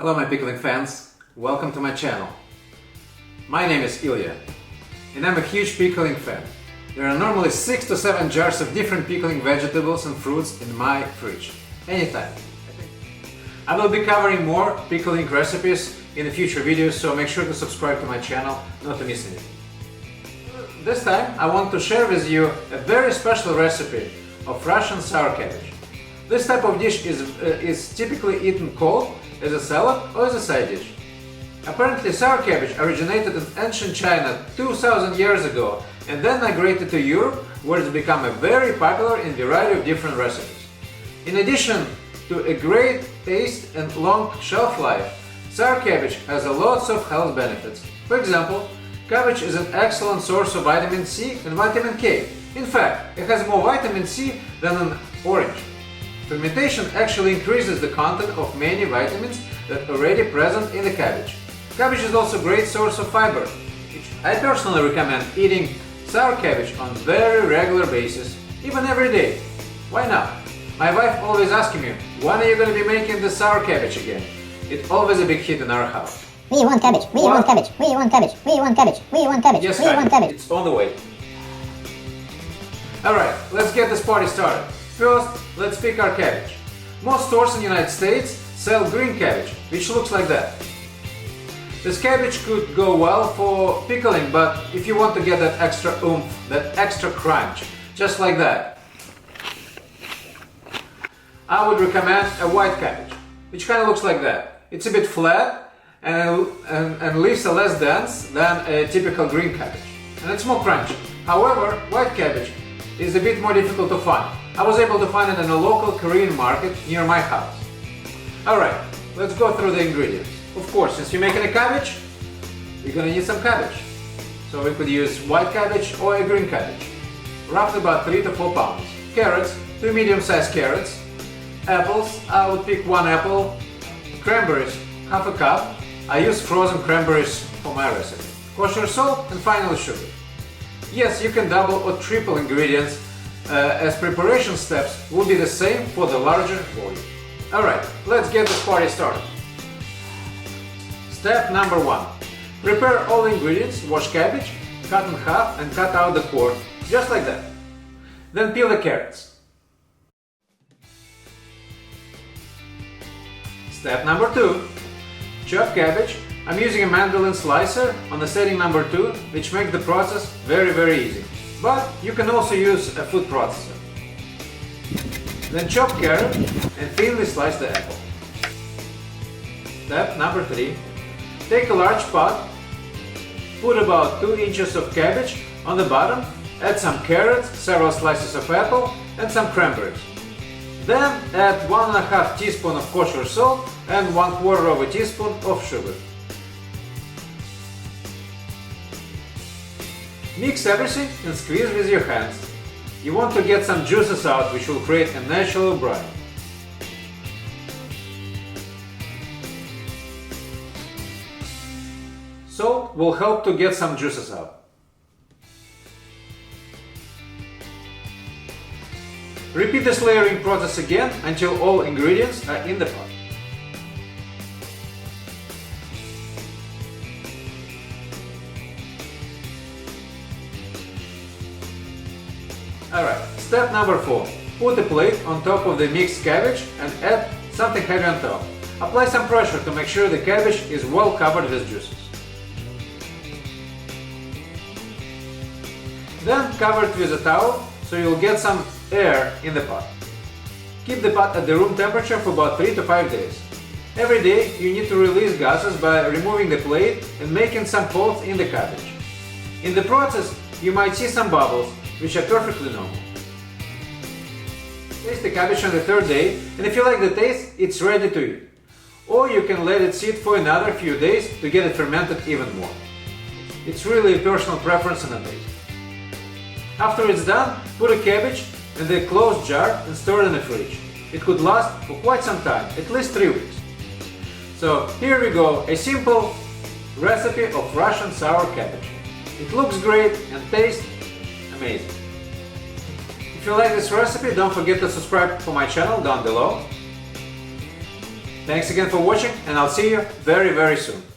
Hello my pickling fans, welcome to my channel. My name is Ilya and I'm a huge pickling fan. There are normally 6 to 7 jars of different pickling vegetables and fruits in my fridge, anytime. I will be covering more pickling recipes in the future videos, so make sure to subscribe to my channel not to miss anything. This time I want to share with you a very special recipe of Russian sour cabbage. This type of dish is typically eaten cold, as a salad or as a side dish. Apparently sour cabbage originated in ancient China 2000 years ago and then migrated to Europe, where it's become a very popular in a variety of different recipes. In addition to a great taste and long shelf life, sour cabbage has a lots of health benefits. For example, cabbage is an excellent source of vitamin C and vitamin K. In fact, it has more vitamin C than an orange. Fermentation actually increases the content of many vitamins that are already present in the cabbage. Cabbage is also a great source of fiber. I personally recommend eating sour cabbage on a very regular basis, even every day. Why not? My wife always asks me, when are you going to be making the sour cabbage again? It's always a big hit in our house. We want cabbage, we want cabbage, we want cabbage, we want cabbage, we want cabbage, yes, we want cabbage. It's on the way. Alright, let's get this party started. First, let's pick our cabbage. Most stores in the United States sell green cabbage, which looks like that. This cabbage could go well for pickling, but if you want to get that extra oomph, that extra crunch, just like that, I would recommend a white cabbage, which kind of looks like that. It's a bit flat and leaves are less dense than a typical green cabbage, and it's more crunchy. However, white cabbage is a bit more difficult to find. I was able to find it in a local Korean market near my house. Alright, let's go through the ingredients. Of course, since you're making a cabbage, you're gonna need some cabbage. So we could use white cabbage or a green cabbage. Roughly about 3 to 4 pounds. Carrots, 2 medium-sized carrots. Apples, I would pick 1 apple. Cranberries, half a cup. I use frozen cranberries for my recipe. Kosher salt and finally sugar. Yes, you can double or triple ingredients, as preparation steps will be the same for the larger volume. Alright, let's get this party started. Step number 1. Prepare all ingredients, wash cabbage, cut in half and cut out the core, just like that. Then peel the carrots. Step number 2. Chop cabbage. I'm using a mandolin slicer on the setting number 2, which makes the process very easy. But you can also use a food processor. Then chop carrot and thinly slice the apple. Step number 3. Take a large pot, put about 2 inches of cabbage on the bottom, add some carrots, several slices of apple and some cranberries. Then add 1.5 teaspoon of kosher salt and 1/4 of a teaspoon of sugar. Mix everything and squeeze with your hands. You want to get some juices out, which will create a natural brine. Salt will help to get some juices out. Repeat this layering process again until all ingredients are in the pot. Alright, step number 4. Put a plate on top of the mixed cabbage and add something heavy on top. Apply some pressure to make sure the cabbage is well covered with juices. Then cover it with a towel so you'll get some air in the pot. Keep the pot at the room temperature for about 3 to 5 days. Every day you need to release gases by removing the plate and making some holes in the cabbage. In the process you might see some bubbles, which are perfectly normal. Taste the cabbage on the 3rd day, and if you like the taste, it's ready to eat. Or you can let it sit for another few days to get it fermented even more. It's really a personal preference and a taste. After it's done, put a cabbage in the closed jar and store it in the fridge. It could last for quite some time, at least 3 weeks. So here we go, a simple recipe of Russian sour cabbage. It looks great and tastes amazing. If you like this recipe, don't forget to subscribe to my channel down below. Thanks again for watching, and I'll see you very soon.